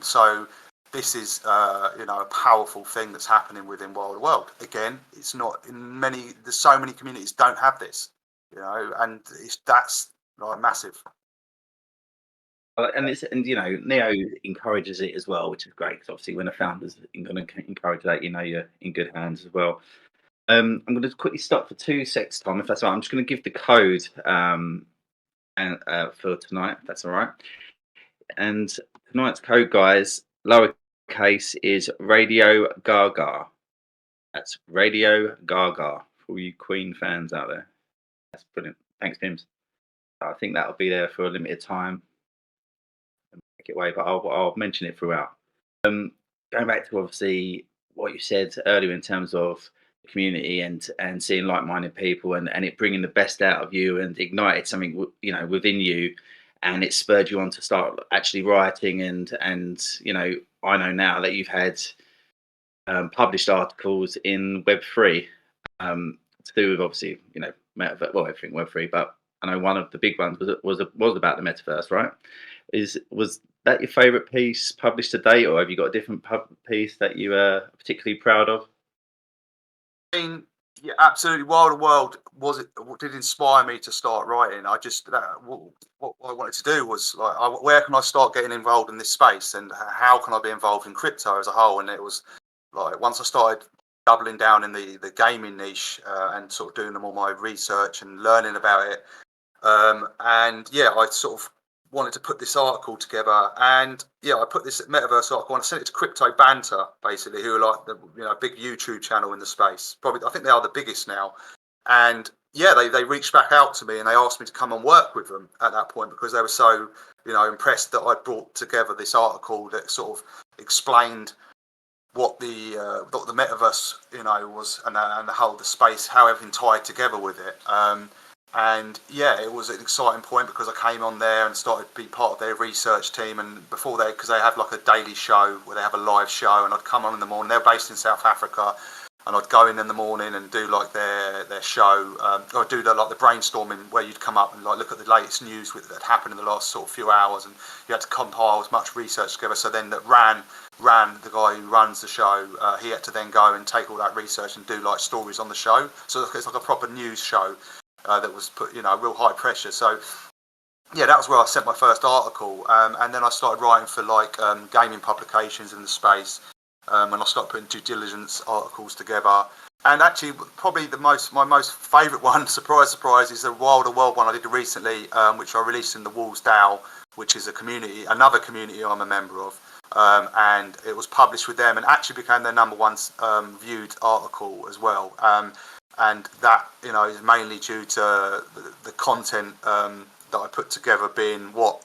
So this is, a powerful thing that's happening within Wilderworld. Again, it's not in many. There's so many communities don't have this, and that's like massive. And Neo encourages it as well, which is great, because obviously when a founder's going to encourage that, you're in good hands as well. I'm going to quickly stop for 2 seconds, Tom, if that's all right. I'm just going to give the code for tonight, if that's all right. And tonight's code, guys, lowercase, is Radio Gaga. That's Radio Gaga for all you Queen fans out there. That's brilliant. Thanks, Pims. I think that'll be there for a limited time. Make it away, but I'll mention it throughout. Going back to obviously what you said earlier in terms of community and seeing like-minded people and it bringing the best out of you and ignited something within you, and it spurred you on to start actually writing and I know now that you've had published articles in Web3 to do with obviously everything Web3, but I know one of the big ones was about the metaverse, right? Was that your favorite piece published to date, or have you got a different piece that you are particularly proud of? Yeah, absolutely. Wilderworld did inspire me to start writing. I just what I wanted to do was like, where can I start getting involved in this space, and how can I be involved in crypto as a whole? And it was like, once I started doubling down in the gaming niche and sort of doing all my research and learning about it, I sort of wanted to put this article together, and yeah, I put this metaverse article and I sent it to Crypto Banter, basically, who are like the big YouTube channel in the space. Probably, I think they are the biggest now. And yeah, they reached back out to me and they asked me to come and work with them at that point because they were so impressed that I'd brought together this article that sort of explained what the metaverse was, and the whole the space, how everything tied together with it. And yeah, it was an exciting point because I came on there and started to be part of their research team. And before because they have like a daily show where they have a live show, and I'd come on in the morning. They're based in South Africa, and I'd go in the morning and do like their show. Or I'd do the brainstorming where you'd come up and like look at the latest news that happened in the last sort of few hours, and you had to compile as much research together. So then that Ran, the guy who runs the show, he had to then go and take all that research and do like stories on the show. So it's like a proper news show. That was put, real high pressure. So, yeah, that was where I sent my first article, and then I started writing for like gaming publications in the space, and I started putting due diligence articles together. And actually, probably my most favourite one, surprise, surprise, is the Wilderworld one I did recently, which I released in the Walls DAO, which is another community I'm a member of. And it was published with them and actually became their number one viewed article as well. And that is mainly due to the content that I put together being what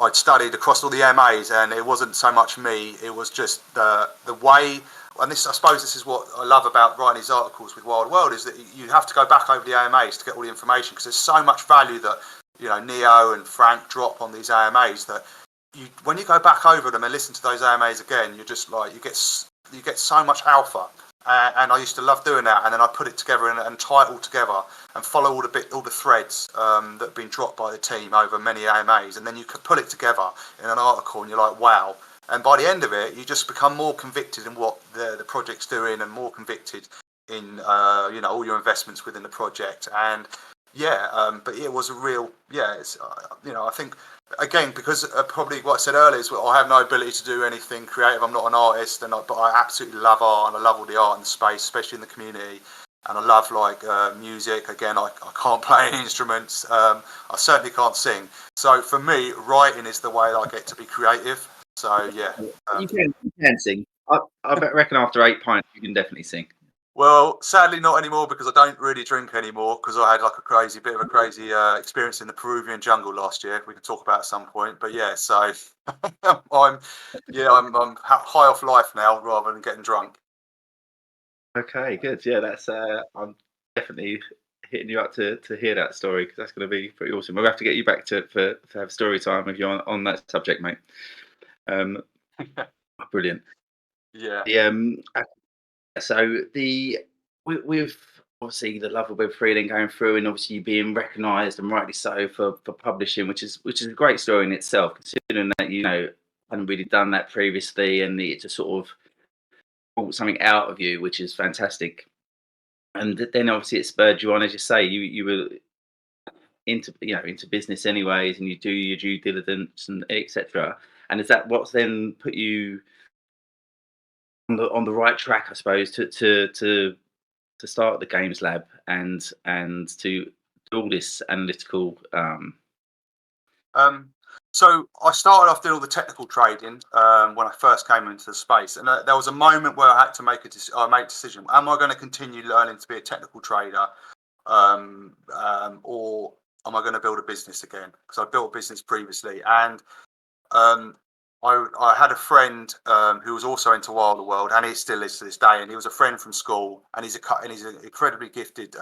I'd studied across all the MAs, and it wasn't so much me, it was just the way. And I suppose this is what I love about writing these articles with Wilderworld, is that you have to go back over the AMAs to get all the information, because there's so much value that Neo and Frank drop on these AMAs that when you go back over them and listen to those AMAs again, you're just like you get so much alpha. And I used to love doing that, and then I put it together and tie it all together and follow all the threads that have been dropped by the team over many AMAs, and then you could put it together in an article, and you're like, wow. And by the end of it, you just become more convicted in what the project's doing, and more convicted in all your investments within the project. And yeah, but it was a real it's I think. Again, because probably what I said earlier is I have no ability to do anything creative. I'm not an artist, but I absolutely love art, and I love all the art in the space, especially in the community. And I love like music. Again, I can't play any instruments. I certainly can't sing. So for me, writing is the way that I get to be creative. So yeah, you can sing. I reckon after 8 pints, you can definitely sing. Well, sadly not anymore, because I don't really drink anymore, because I had like a bit of a crazy experience in the Peruvian jungle last year. We can talk about at some point, but yeah, so I'm high off life now rather than getting drunk. Okay, good. Yeah, that's I'm definitely hitting you up to hear that story, because that's going to be pretty awesome. We'll have to get you back to have story time with you on that subject, mate. Brilliant. Yeah. So with obviously the love of Web3 then going through, and obviously you being recognised, and rightly so, for publishing, which is a great story in itself, considering that hadn't really done that previously, and it just sort of brought something out of you, which is fantastic. And then obviously it spurred you on, as you say, you were into business anyways, and you do your due diligence and etc. And is that what's then put you on the right track, I suppose, to start the games lab and to do all this analytical So I started off doing all the technical trading when I first came into the space, and there was a moment where I had to make a decision: am I going to continue learning to be a technical trader, or am I going to build a business again? Because I built a business previously, and I had a friend who was also into Wilderworld, and he still is to this day. And he was a friend from school, and he's an incredibly gifted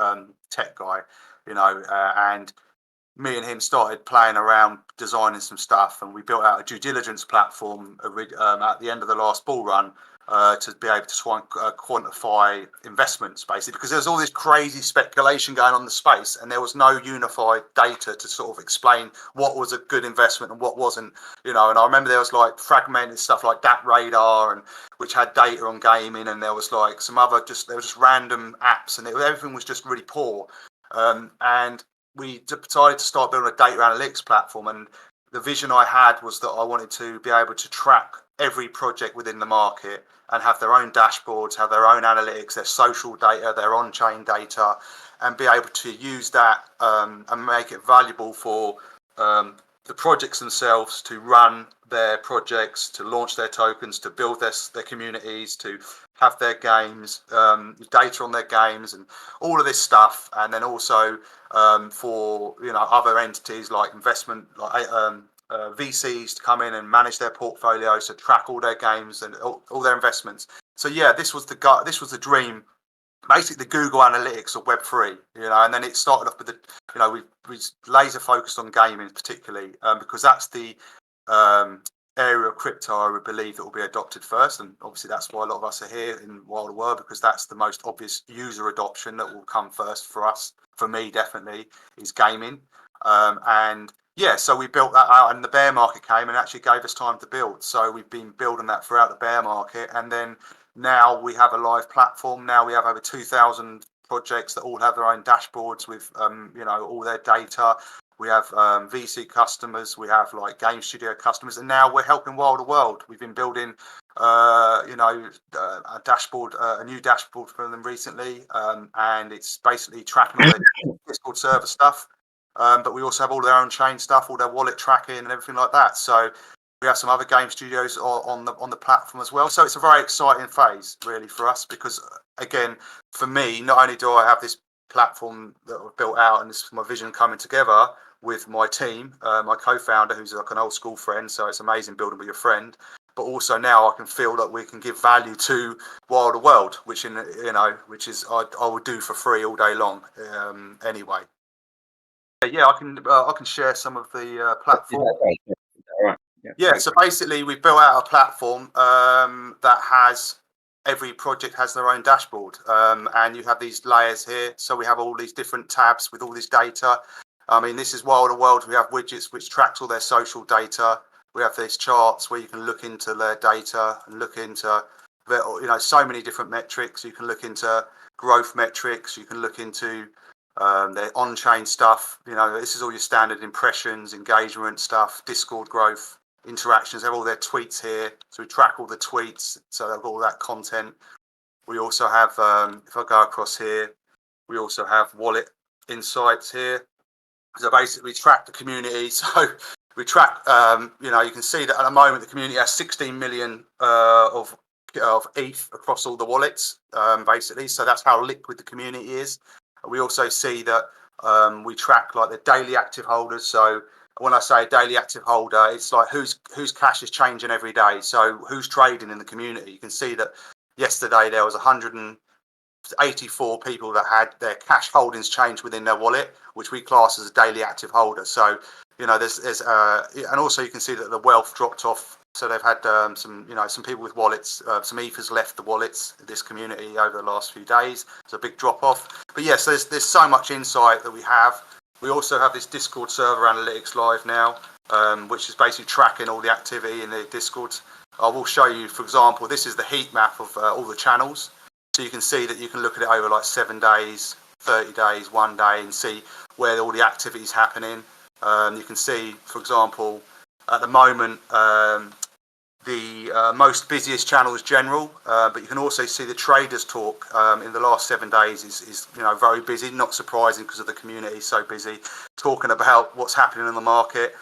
tech guy, and me and him started playing around designing some stuff, and we built out a due diligence platform at the end of the last bull run to be able to quantify investments, basically, because there's all this crazy speculation going on in the space, and there was no unified data to sort of explain what was a good investment and what wasn't. And I remember there was like fragmented stuff like that radar, and which had data on gaming, and there was like some other there were just random apps, and everything was just really poor. And we decided to start building a data analytics platform, and the vision I had was that I wanted to be able to track every project within the market and have their own dashboards, have their own analytics, their social data, their on-chain data, and be able to use that and make it valuable for the projects themselves to run their projects, to launch their tokens, to build their communities, to have their games, data on their games, and all of this stuff. And then also for other entities like investment, like VCs to come in and manage their portfolios, to track all their games and all their investments. So yeah, this was the dream. Basically, the Google Analytics of Web3, and then it started off with we laser focused on gaming particularly because that's the area of crypto I would believe that will be adopted first, and obviously that's why a lot of us are here in Wilderworld, because that's the most obvious user adoption that will come first for us. For me, definitely is gaming, and yeah, so we built that out, and the bear market came and actually gave us time to build. So we've been building that throughout the bear market, and then now we have a live platform. Now we have over 2,000 projects that all have their own dashboards with all their data. We have VC customers, we have like game studio customers, and now we're helping Wilderworld. We've been building a dashboard, a new dashboard for them recently, and it's basically tracking all their Discord server stuff. But we also have all their own chain stuff, all their wallet tracking and everything like that. So we have some other game studios on the platform as well. So it's a very exciting phase really for us, because again, for me, not only do I have this platform that I've built out and this is my vision coming together with my team, my co-founder who's like an old school friend, so it's amazing building with your friend, but also now I can feel that we can give value to Wilderworld, which is I would do for free all day long anyway. Yeah, I can share some of the platform. Yeah, so basically we've built out a platform that has every project has their own dashboard, and you have these layers here. So we have all these different tabs with all this data. I mean, this is Wilderworld. We have widgets which tracks all their social data. We have these charts where you can look into their data and look into so many different metrics. You can look into growth metrics. You can look into their on-chain stuff. This is all your standard impressions, engagement stuff, Discord growth, interactions. They have all their tweets here, so we track all the tweets, so they've got all that content. We also have if I go across here, we also have wallet insights here, so basically track the community. So we track you can see that at the moment the community has 16 million of ETH across all the wallets, basically, so that's how liquid the community is. We also see that we track like the daily active holders. So when I say daily active holder, it's like whose cash is changing every day. So who's trading in the community. You can see that yesterday there was 184 people that had their cash holdings changed within their wallet, which we class as a daily active holder. So there's and also you can see that the wealth dropped off. So they've had some people with wallets, some ethers left the wallets, this community over the last few days. It's a big drop off. But yes, there's so much insight that we have. We also have this Discord server analytics live now, which is basically tracking all the activity in the Discord. I will show you, for example, this is the heat map of all the channels. So you can see that you can look at it over like 7 days, 30 days, 1 day, and see where all the activity is happening. You can see, for example, at the moment, the most busiest channel is general, but you can also see the traders talk in the last 7 days is very busy. Not surprising because of the community so busy, talking about what's happening in the market.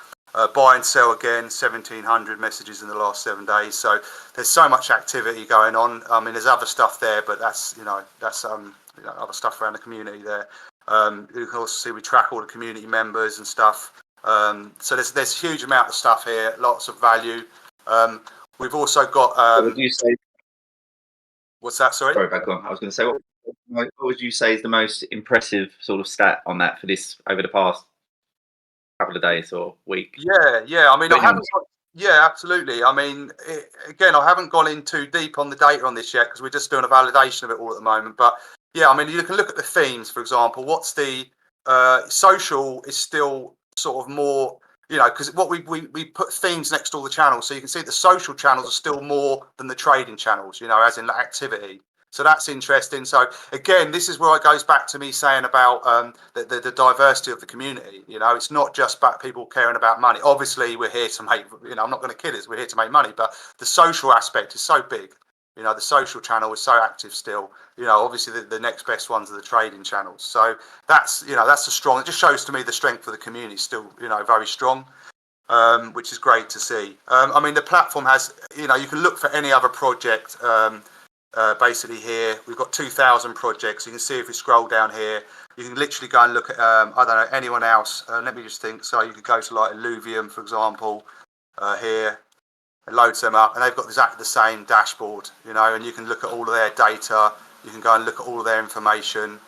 Buy and sell again, 1,700 messages in the last 7 days. So there's so much activity going on. I mean, there's other stuff there, but that's other stuff around the community there. You can also see we track all the community members and stuff. So there's a huge amount of stuff here, lots of value. We've also got. What would you say? What's that? Sorry. Sorry, back on. I was going to say, what would you say is the most impressive sort of stat on that for this over the past couple of days or week? Yeah. I mean, I haven't. Yeah, absolutely. I mean, again, I haven't gone in too deep on the data on this yet because we're just doing a validation of it all at the moment. But yeah, I mean, you can look at the themes, for example. What's the social is still sort of more. Because what we put themes next to all the channels, so you can see the social channels are still more than the trading channels, as in activity. So that's interesting. So again, this is where it goes back to me saying about the diversity of the community. It's not just about people caring about money. Obviously, we're here to make. I'm not going to kid us. We're here to make money, but the social aspect is so big. The social channel is so active still. Obviously the next best ones are the trading channels. So that's a strong. It just shows to me the strength of the community is still very strong. which is great to see. I mean, the platform has, you can look for any other project. Basically here, we've got 2,000 projects. You can see if we scroll down here, you can literally go and look at, I don't know, anyone else. Let me just think. So you could go to like Illuvium, for example, here. It loads them up, and they've got exactly the same dashboard, and you can look at all of their data. You can go and look at all of their information.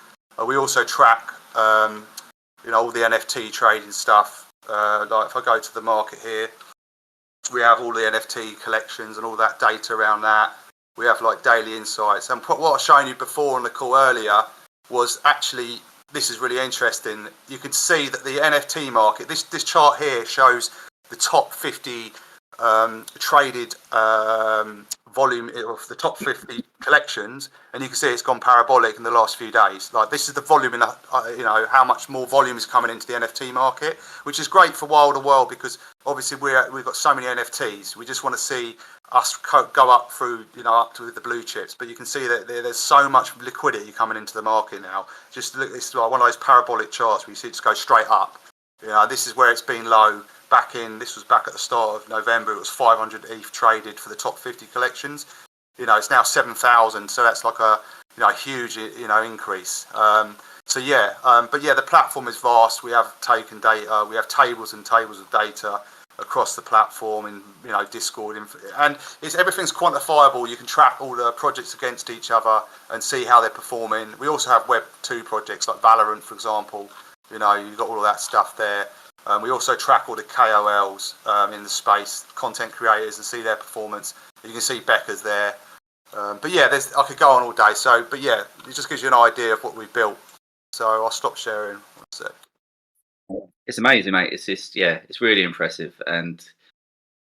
We also track, all the NFT trading stuff. Like if I go to the market here, we have all the NFT collections and all that data around that. We have like daily insights. And what I was showing you before on the call earlier was actually, this is really interesting. You can see that the NFT market, this chart here shows the top 50 traded volume of the top 50 collections, and you can see it's gone parabolic in the last few days. Like this is the volume in how much more volume is coming into the NFT market, which is great for Wilderworld because obviously we've got so many NFTs. We just want to see us go up through up to the blue chips, but you can see that there's so much liquidity coming into the market now. Just look, it's like one of those parabolic charts where you see it just go straight up. This is where it's been low. This was back at the start of November. It was 500 ETH traded for the top 50 collections. It's now 7,000. So that's like a huge increase. But yeah, the platform is vast. We have taken data. We have tables and tables of data across the platform in Discord, and everything's quantifiable. You can track all the projects against each other and see how they're performing. We also have Web 2 projects like Valorant, for example. You've got all of that stuff there. We also track all the KOLs in the space, content creators, and see their performance. You can see Becca's there. But yeah, I could go on all day. But yeah, it just gives you an idea of what we've built. So I'll stop sharing. It's amazing, mate. It's just, it's really impressive. And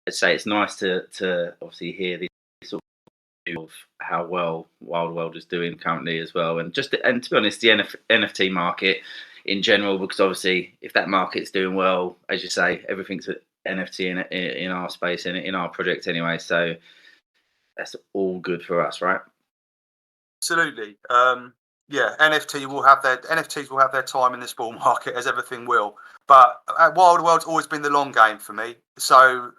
I'd say it's nice to obviously hear this sort of how well Wilderworld is doing currently as well. And to be honest, the NFT market in general, because obviously if that market's doing well, as you say, everything's NFT in our space and in our project anyway, so that's all good for us, right? Absolutely. NFTs will have their time in this bull market, as everything will, but Wilderworld's always been the long game for me. So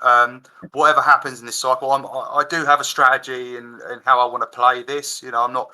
whatever happens in this cycle, I do have a strategy in how I want to play this. I'm not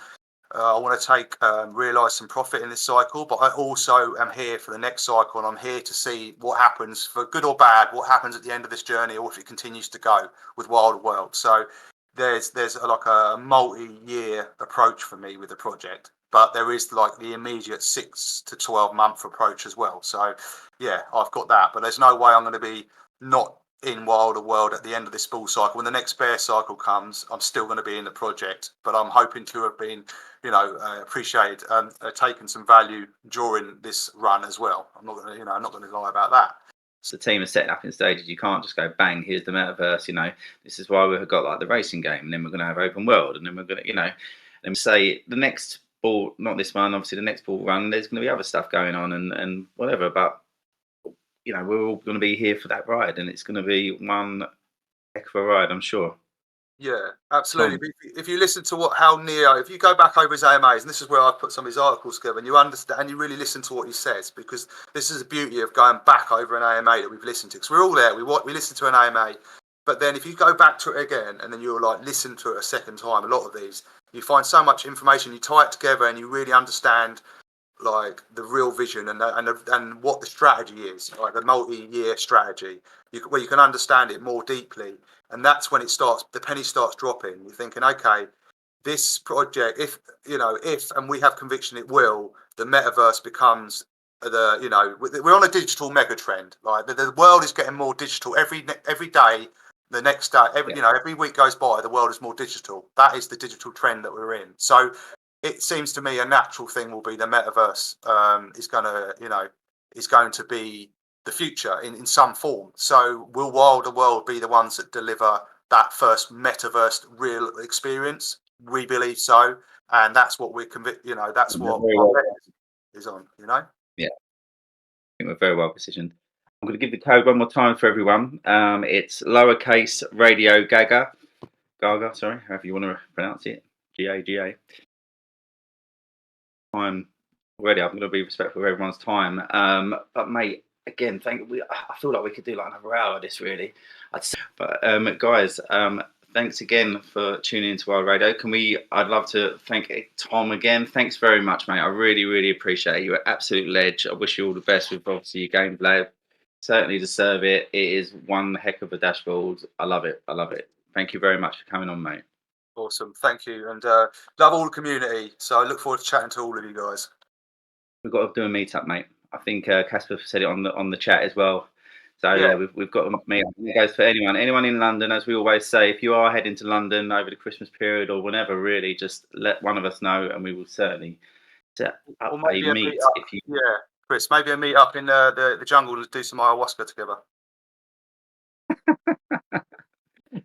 I want to realise some profit in this cycle, but I also am here for the next cycle, and I'm here to see what happens, for good or bad, what happens at the end of this journey, or if it continues to go with Wilderworld. So there's like a multi-year approach for me with the project, but there is like the immediate 6 to 12 month approach as well. So yeah, I've got that, but there's no way I'm going to be not in Wilderworld at the end of this bull cycle. When the next bear cycle comes, I'm still going to be in the project, but I'm hoping to have been appreciated taken some value during this run as well. I'm not going to lie about that. So the team is setting up in stages. You can't just go bang, here's the metaverse. This is why we've got like the racing game, and then we're going to have open world, and then we're going to and say the next ball, not this one, obviously the next ball run, there's going to be other stuff going on and whatever, but we're all going to be here for that ride, and it's going to be one heck of a ride, I'm sure. Yeah, absolutely. If you listen to how Neo, if you go back over his AMAs, and this is where I put some of his articles together, and you understand and you really listen to what he says, because this is the beauty of going back over an AMA that we've listened to, because we're all there. We listen to an AMA, but then if you go back to it again, and then you're like listen to it a second time, a lot of these, you find so much information, you tie it together, and you really understand like the real vision and what the strategy is, like the multi-year strategy, where you can understand it more deeply. And that's when the penny starts dropping. You're thinking, okay, this project, if and we have conviction it will, the metaverse becomes we're on a digital mega trend. Like the world is getting more digital every day. The next day, every week goes by, the world is more digital. That is the digital trend that we're in. So it seems to me a natural thing will be the metaverse is going to be the future in some form. So will Wilderworld be the ones that deliver that first metaverse real experience? We believe so, and that's what we're convinced. That's what is on. Yeah, I think we're very well positioned. I'm going to give the code one more time for everyone. It's lowercase radio Gaga, sorry, however you want to pronounce it, GAGA. Time already. I'm going to be respectful of everyone's time, but mate, again, I feel like we could do like another hour of this really. But guys, thanks again for tuning into Wild Radio. I'd love to thank Tom again. Thanks very much, mate. I really, really appreciate it. You're an absolute ledge. I wish you all the best with obviously your gameplay. Certainly deserve it. It is one heck of a dashboard. I love it. I love it. Thank you very much for coming on, mate. Awesome. Thank you. And love all the community. So I look forward to chatting to all of you guys. We've got to do a meetup, mate. I think Casper said it on the chat as well. So yeah, we've got a meetup. It goes for anyone in London. As we always say, if you are heading to London over the Christmas period or whenever, really, just let one of us know, and we will certainly set up a meet. Yeah, Chris, maybe a meet up in the jungle to do some ayahuasca together.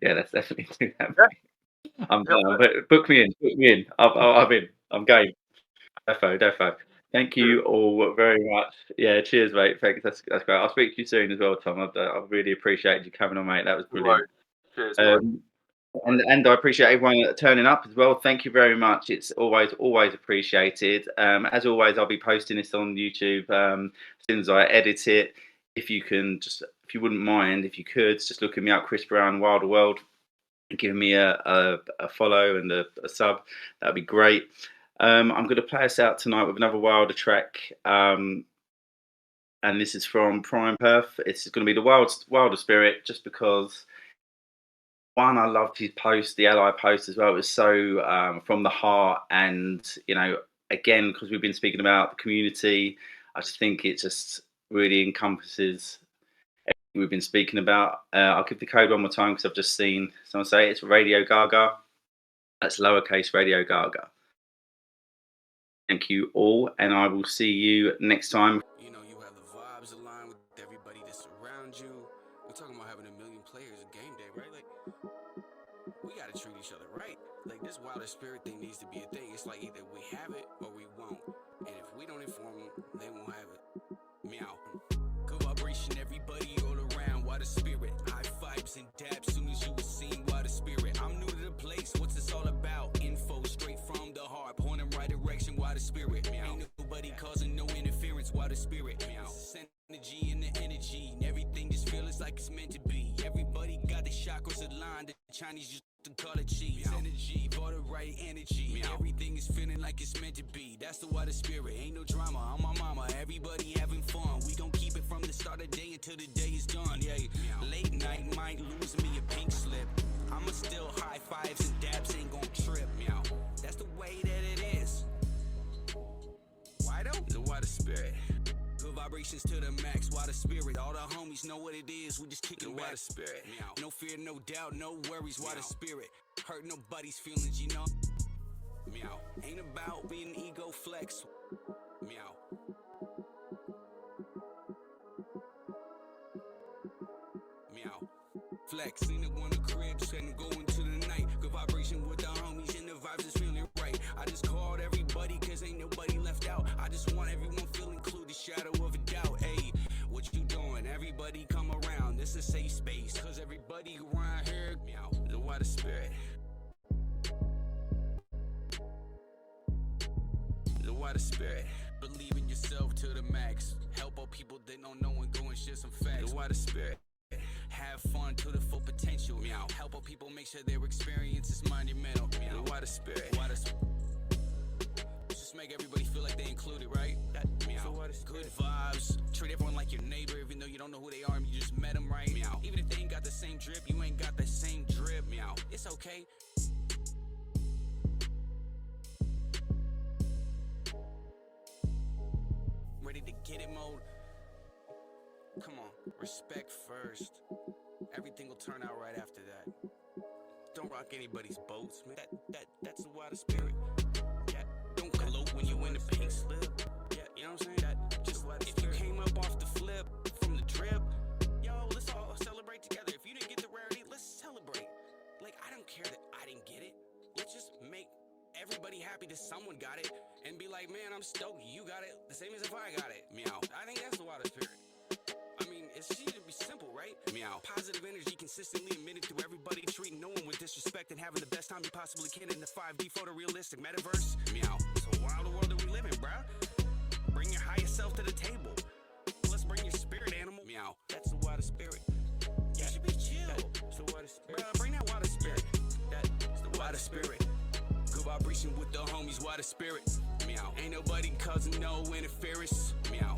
Yeah, let's definitely do that. Yeah. I'm down. But book me in. I'm in. I'm game. Defo. Thank you all very much. Yeah, cheers, mate. Thanks. That's great. I'll speak to you soon as well, Tom. I really appreciate you coming on, mate. That was brilliant. Cheers. And I appreciate everyone turning up as well. Thank you very much. It's always appreciated. As always, I'll be posting this on YouTube as soon as I edit it. If you wouldn't mind, if you could, just looking me up, Chris Brown, Wilderworld, and giving me a follow and a sub. That'd be great. I'm going to play us out tonight with another Wilder track, and this is from Prime Perth. It's going to be the Wilder Spirit, just because one, I loved his post, the Ally post as well. It was so from the heart, and again, because we've been speaking about the community, I just think it just really encompasses everything we've been speaking about. I'll give the code one more time because I've just seen someone say it's Radio Gaga. That's lowercase Radio Gaga. Thank you all, and I will see you next time. You have the vibes aligned with everybody that's around you. We're talking about having 1 million players a game day, right? Like, we gotta treat each other right. Like, this Wilder Spirit thing needs to be a thing. It's like either we have it or we won't. And if we don't inform them, they won't have it. Meow. Good vibration, everybody all around. Wilder Spirit, high vibes and dabs. Soon as you were seen, Wilder Spirit. I'm new to the place. What's this all about? Info straight from the heart, pointing right direction. Wilder Spirit. Meow. Ain't nobody causing no interference. Wilder Spirit. Meow. Energy and the energy, and everything just feels like it's meant to be. Everybody got the chakras aligned. The Chinese used to call it cheese. Energy for the right energy. Meow. Everything is feeling like it's meant to be. That's the Wilder Spirit. Ain't no drama. I'm my mama. Everybody having fun. We gon' keep it from the start of the day until the day is done. Yeah. Late night might lose me a pink slip. I'ma still high fives and dabs ain't gon' trip. Meow. That's the way that it is. Why don't the Wilder Spirit? Good vibrations to the max, Wilder Spirit. All the homies know what it is, we just kicking Wilder Spirit. Meow. No fear, no doubt, no worries, Wilder Spirit. Hurt nobody's feelings, Meow. Ain't about being ego flex. Meow. Meow. Flex, ain't it one of the cribs and go into the night. Good vibration with the homies and the vibes is feeling right. I just called everybody cause ain't nobody left out. I just want everyone feel included, shadow of a doubt. Hey, what you doing? Everybody come around. This is safe space. Cause everybody around here, meow, the Wilder Spirit. The Wilder Spirit. Believe in yourself to the max. Help out people that don't know and go and share some facts. The Wilder Spirit. Have fun to the full potential. Meow. Help out people make sure their experience is monumental. Meow. The Wilder Spirit. Just make everybody feel like they included, right? Meow. Good vibes. Treat everyone like your neighbor, even though you don't know who they are and you just met them, right? Meow. Even if they ain't got the same drip, you ain't got the same drip. Meow. It's okay. Ready to get it mode? Come on, respect first. Everything will turn out right after that. Don't rock anybody's boats, man. That's the Wilder Spirit. Yeah, don't gloat when you in the pink slip. Yeah, you know what I'm saying? That just if you came up off the flip from the drip, yo, let's all celebrate together. If you didn't get the rarity, let's celebrate. Like, I don't care that I didn't get it. Let's just make everybody happy that someone got it and be like, man, I'm stoked you got it the same as if I got it. Meow. I think that's the Wilder Spirit. I mean, it should be simple, right? Meow. Positive energy consistently emitted through everybody, treating no one with disrespect and having the best time you possibly can in the 5D photorealistic metaverse. Meow. It's a wild world that we live in, bruh. Bring your higher self to the table. Let's bring your spirit in. Conversation with the homies, water spirit. Meow. Ain't nobody causing no interference. Meow.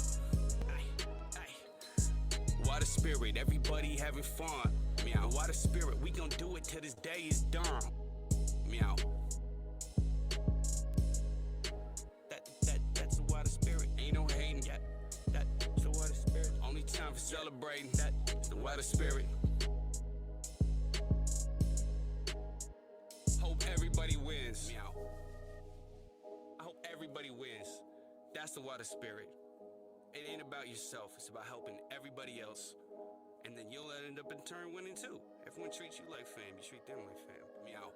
Water spirit, everybody having fun. Meow. Water spirit, we gon' do it till this day is done. Meow. That's the water spirit. Ain't no hating yet. That's the water spirit. Only time for celebrating. That's the water spirit. Hope everybody wins. Meow. I hope everybody wins. That's the water spirit. It ain't about yourself. It's about helping everybody else. And then you'll end up in turn winning too. Everyone treats you like fam. You treat them like fam. Meow.